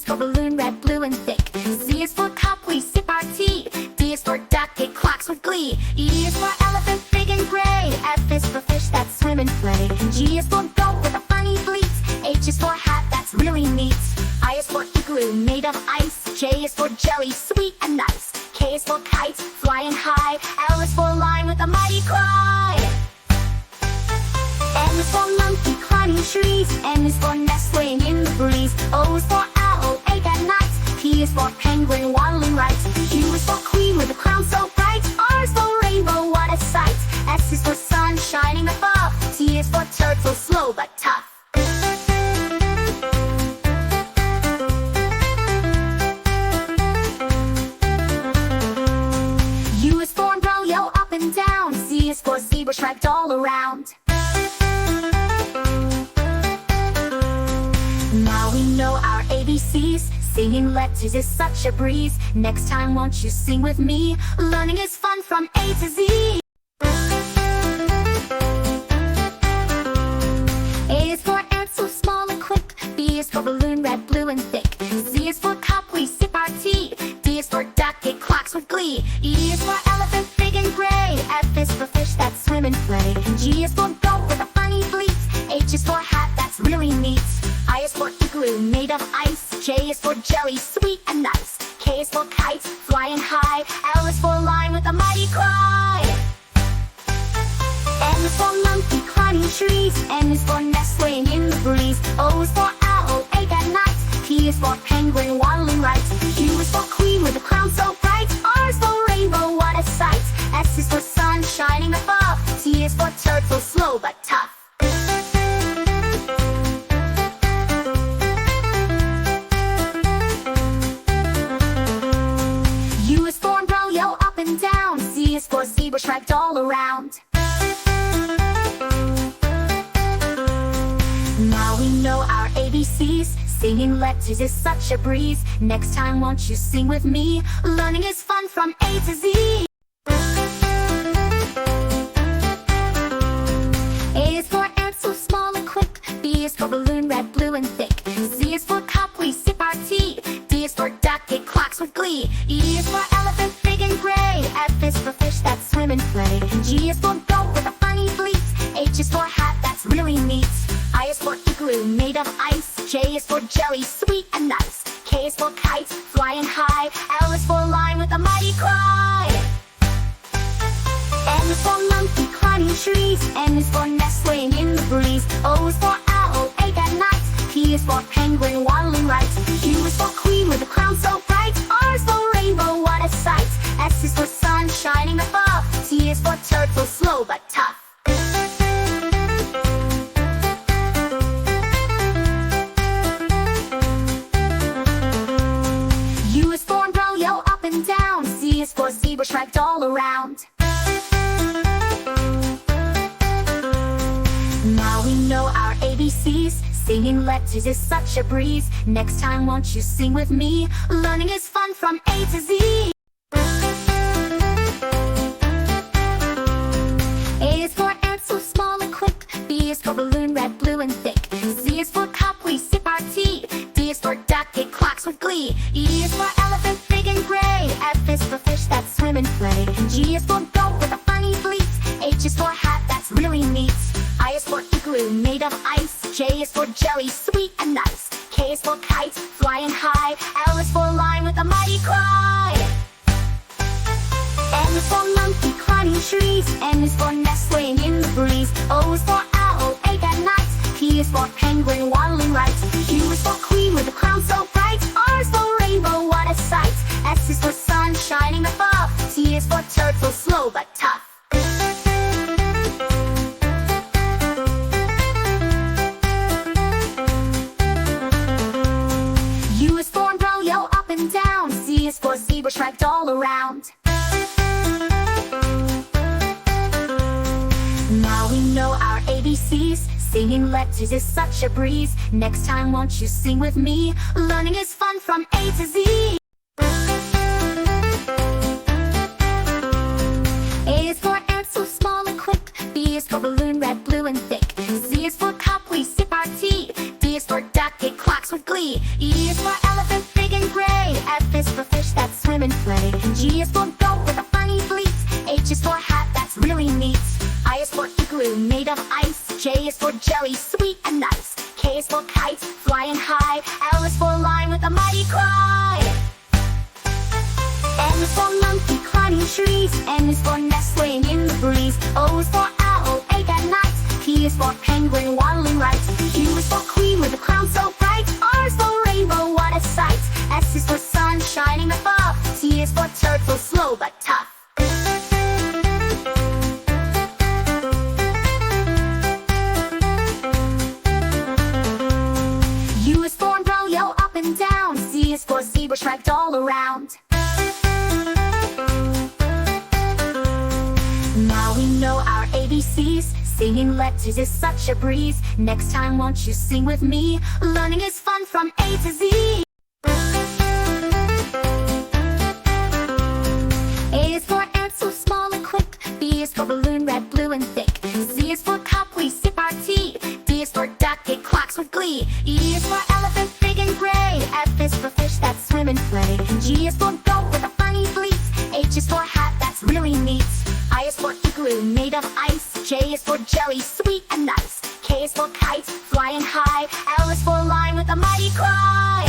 for balloon, red, blue, and thick. C is for cup, we sip our tea. D is for duck, it quacks with glee. E is for elephant, big and gray. F is for fish that swim and play. G is for goat with a funny bleat. H is for hat, that's really neat. I is for igloo, made of ice. J is for jelly, sweet and nice. K is for kite, flying high. L is for lion with a mighty cry. M is for monkey, climbing trees. N is for nest laying in the breeze. O is for owl, awake at night. P is for penguin, waddling right. Q is for queen with a crown so bright. R is for rainbow, what a sight. S is for sun shining above. T is for turtle, slow but tough. U is for umbrella, up and down. Z is for zebra, striped all around. Now we know our ABCs. Singing letters is such a breeze. Next time won't you sing with me? Learning is fun from A to Z. A is for ant, so small and quick. B is for balloon, red, blue, and thick. Z is for cup, we sip our tea. D is for duck, it quacks with glee. E is for elephant, big and gray. F is for fish that swim and play. G is for goat with a funny bleat. H is for hat, that's really neat. I is for igloo, made of ice. J is for jelly, sweet and nice. K is for kite, flying high. L is for lion with a mighty cry. M is for monkey, climbing trees. N is for nest laying in the breeze. O is for owl, awake at night. P is for penguin, waddling right. Q is for queen with a crown so bright. R is for rainbow, what a sight. S is for sun shining above. T is for turtle, slow but tough. U is for umbrella, up and down. Z is for zebra, striped all around. Now we know our ABCs. Singing letters is such a breeze. Next time won't you sing with me? Learning is fun from A to Z. A is for ant, so small and quick. B is for balloon, red, blue, and thick. Z is for cup, we sip our tea. D is for duck, it quacks with glee. E is for elephant, big and gray. F is for fish that swim and play. G is for goat with a funny bleat. H is for hat, that's really neat. I is for igloo, made of ice. J is for jelly, sweet and nice. K is for kite, flying high. L is for lion with a mighty cry. M is for monkey, climbing trees. N is for nest laying in the breeze. O is for owl, awake at night. P is for penguin, waddling right. Q is for queen with a crown so bright. R is for rainbow, what a sight. S is for sun shining above. T is for turtle, slow but tough. U is for umbrella, up and down. Z is for zebra, striped all around. Now we know our ABCs. Singing letters is such a breeze. Next time won't you sing with me? Learning is fun from A to Z. A is for ant, so small and quick. B is for balloon, red, blue, and thick. Z is for cup, we sip our tea. D is for duck, it quacks with glee. E is for elephant, big and gray. F is for fish that swim and play. G is for goat with a funny bleat. H is for hat, that's really neat. I is for igloo, made of ice. J is for jelly, sweet and nice. K is for kite, flying high. L is for lion with a mighty cry. M is for monkey, climbing trees. N is for nest laying in the breeze. O is for owl, awake at night. P is for penguin, waddling right. Q is for queen with a crown so bright. R is for rainbow, what a sight. S is for sun shining above. T is for turtle, slow but tough. U is for umbrella, up and down. Z is for zebra, striped all around. Now we know our ABCs. Singing letters is such a breeze. Next time won't you sing with me? Learning is fun from A to Z. A is for ant, so small and quick. B is for balloon, red, blue, and thick. Z is for cup, we sip our tea. D is for duck, it quacks with glee. E is for elephant, igloo made of ice. J is for jelly, sweet and nice. K is for kite, flying high. L is for lion with a mighty cry. M is for monkey climbing trees. N is for nestling in the breeze. O is for owl, awake at night. P is for penguin waddling right. Q is for queen with a crown so bright. R is for rainbow, what a sight. S is for sun shining above. T is for turtle, slow but tough. U is for umbrella, up and down. Z is for zebra, striped all around. Now we know our ABCs. Singing letters is such a breeze. Next time won't you sing with me? Learning is fun from A to Z. A is for ant, so small and quick. B is for balloon, red, blue and thick. Z is for cup, we sip our tea. D is for duck, it quacks with glee. E is for elephant, big and gray. F is for fish that swim and play. G is for goat with a funny bleat. H is for hat, that's really neat. I is for igloo made of ice. J is for jelly, sweet and nice. K is for kite, flying high. L is for lion with a mighty cry.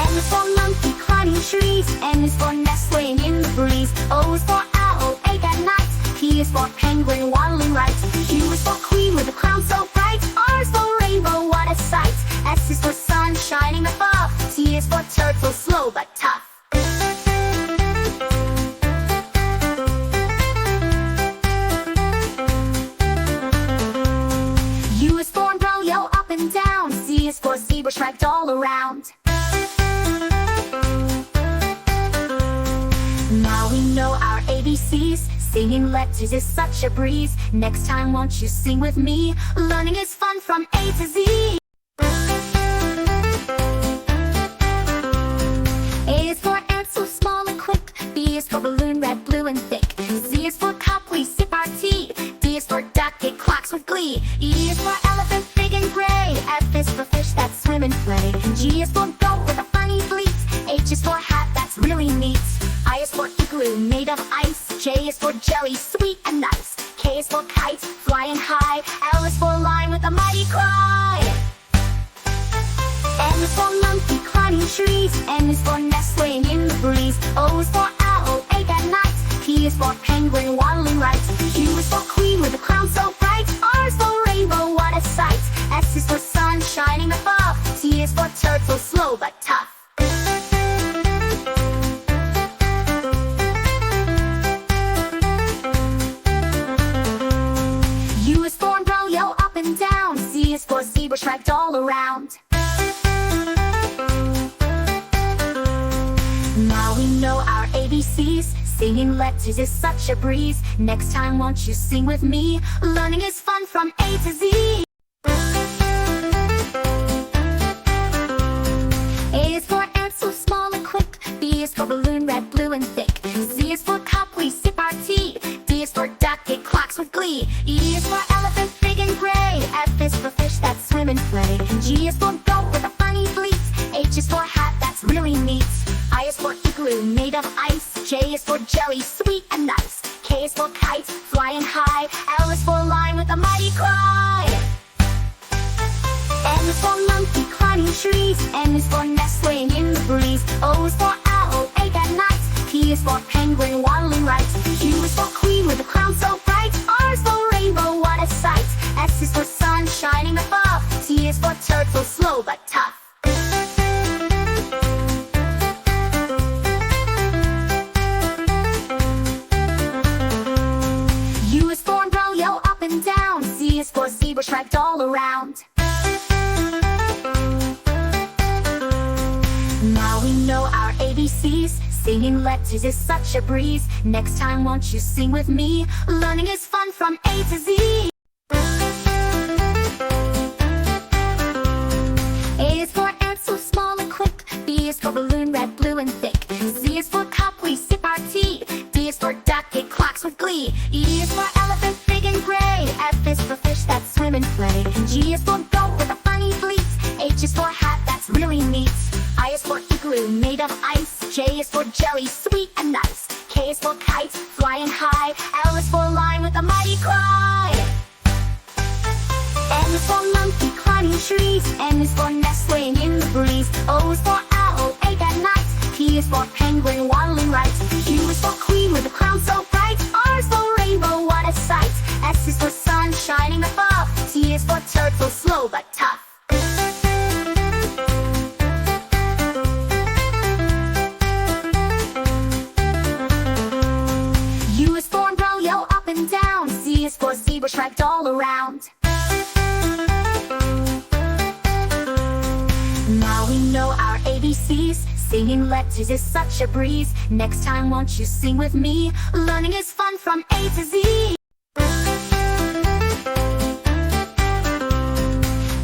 M is for monkey climbing trees. N is for nestling in the breeze. O is for owl, awake at night. P is for penguin waddling right. Q is for queen with a crown so bright. R is for rainbow, what a sight. S is for sun shining above. T is for turtle, slow but tough. U is for umbrella, up and down. Z is for zebra, striped all around. Now we know our ABCs. Singing letters is such a breeze. Next time won't you sing with me? Learning is fun from A to Z. A is for ant, so small and quick. B is for balloon, red, blue and thick. Z is for cup, we sip our tea. D is for duck, it quacks with glee. E is for elephant, big and gray. F is for fish that swim and play. G is for goat with a funny bleat. H is for hat, that's really neat. I is for igloo made of ice. J is for jelly, sweet and nice. K is for kite, flying high. L is for lion with a mighty cry. M is for monkey climbing trees. N is for nestling in the breeze. O is for owl, awake at night. P is for penguin waddling right. Q is for queen with a crown so bright. R is for rainbow, what a sight. S is for sun shining above. T is for turtle, slow but tough. U is for umbrella, up and down. Z is for zebra, striped all around. Now we know our ABCs. Singing letters is such a breeze. Next time won't you sing with me? Learning is fun from A to Z. A is for ant, so small and quick. B is for balloon, red, blue and thick. Z is for cup, we sip our tea. D is for duck, it quacks with glee. E is for elephant, big and gray. F is for fish that swim and play. G is for goat with a funny bleat. H is for hat, that's really neat. I is for igloo made of ice. J is for jelly, sweet and nice. K is for kite, flying high. L is for lion with a mighty cry. M is for monkey climbing trees. N is for nestling in the breeze. O is for owl, awake at night. P is for penguin waddling right. Q is for queen with a crown so bright. R is for rainbow, what a sight. S is for sun shining above. T is for turtle, slow but tough. U is for umbrella, up and down. Z is for zebra, striped all around. Now we know our ABCs. Singing letters is such a breeze. Next time won't you sing with me? Learning is fun from A to Z. A is for ant, so small and quick. B is for balloon, red, blue and thick. Z is for cup, we sip our tea. D is for duck, it quacks with glee. E is for elephant, big and gray. F is for fish that swim and play. G is for goat with a funny bleat. H is for hat, that's really neat. I is for igloo made of ice. J is for jelly, sweet and nice. K is for kite, flying high. L is for lion with with a mighty cry. M is for monkey climbing trees. N is for nest laying in the breeze. O is for owl, awake at night. P is for penguin waddling right. Q is for queen with a crown so bright. R is for rainbow, what a sight. S is for sun shining above. T is for turtle, slow but tough. U is for umbrella, yellow up and down. Z is for zebra, striped all around. Now we know our ABCs. Singing letters is such a breeze. Next time won't you sing with me? Learning is fun from A to Z.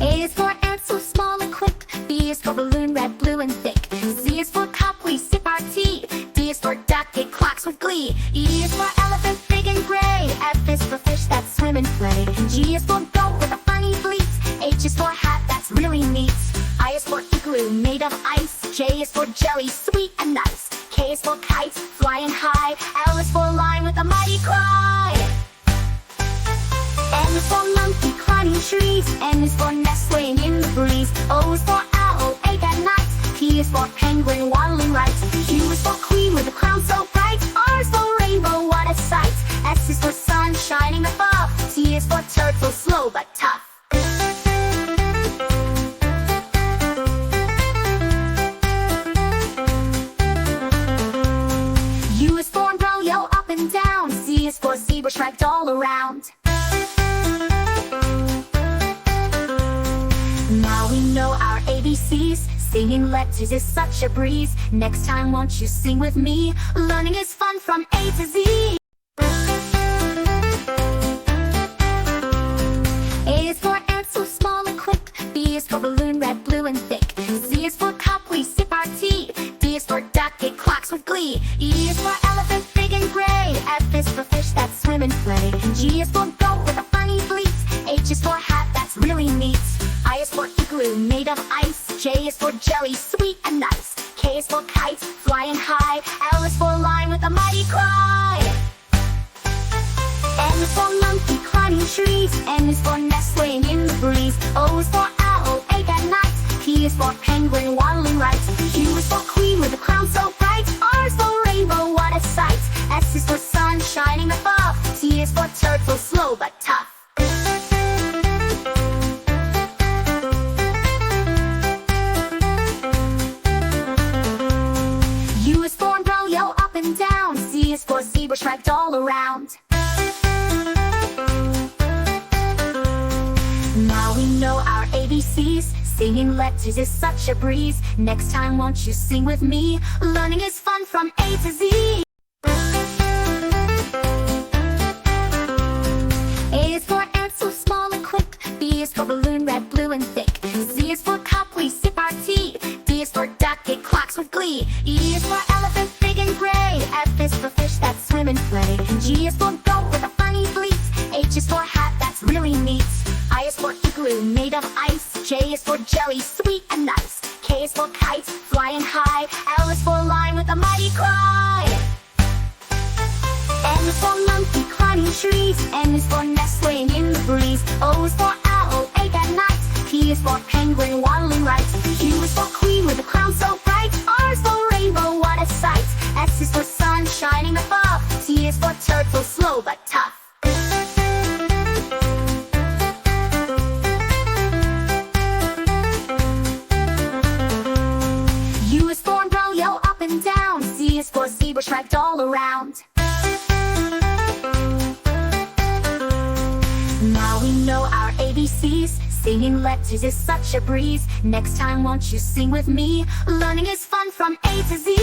A is for ant, so small and quick. B is for balloon, red, blue and thick. Z is for cup, we sip our tea. D is for duck, it quacks with glee. E is for elephant, big and gray. F is for fish that swim and play. G is for goat with a funny bleat. H is for hat, that's really neat. I is for igloo, made of ice. J is for jelly, sweet and nice. K is for kite, flying high. L is for lion with a mighty cry. M is for monkey climbing trees. N is for nest laying in the breeze. O is for owl, awake at night. P is for penguin waddling right. Q is for queen with a crown so bright. R is for rainbow, what a sight. S is for sun shining above. T is for turtle, slow but tough. U is for umbrella, yellow up and down. Z is for zebra, striped all around. Now we know our ABCs. Singing letters is such a breeze. Next time won't you sing with me? Learning is fun from A to Z. A is for ant, so small and quick. B is for balloon, red, blue and thick. Z is for cup, we sip our tea. D is for duck, it quacks with glee. E is for elephant, big and gray. F is for fish that swim and play. G is for goat with a funny bleat. H is for hat, that's really neat. I is for igloo, made of ice. J is for jelly, sweet and nice. K is for kite, flying high. L is for lion with a mighty cry. M is for monkey climbing trees. N is for nest laying in the breeze. O is for owl, awake at night. P is for penguin waddling right. Q is for queen with a crown so bright. R is for rainbow, what a sight. S is for sun shining above. T is for turtle, slow but tough. U is for umbrella, yellow up and down. Z is for zebra, striped all around. Now we know our ABCs. Singing letters is such a breeze. Next time won't you sing with me? Learning is fun from A to Z. A is for ant, so small and quick. B is for balloon, red, blue and thick. Z is for cup, we sip our tea. D is for duck, it quacks with glee. E is for elephant, big and gray. F is for fish that swim and play. G is for goat with a funny bleat. H is for hat, that's really neat. I is for igloo, made of ice. J is for jelly, sweet and nice. K is for kite, flying high. L is for lion with a mighty cry. M is for monkey climbing trees. N is for nest laying in the breeze. O is for owl, awake at night. P is for penguin waddling right. Q is for queen with a crown so bright. R is for rainbow, what a sight. S is for sun shining above. T is for turtle, slow but tough. U is for umbrella, yellow up and down. Z is for zebra, striped all around. Now we know our ABCs. Singing letters is such a breeze. Next time won't you sing with me? Learning is fun from A to Z.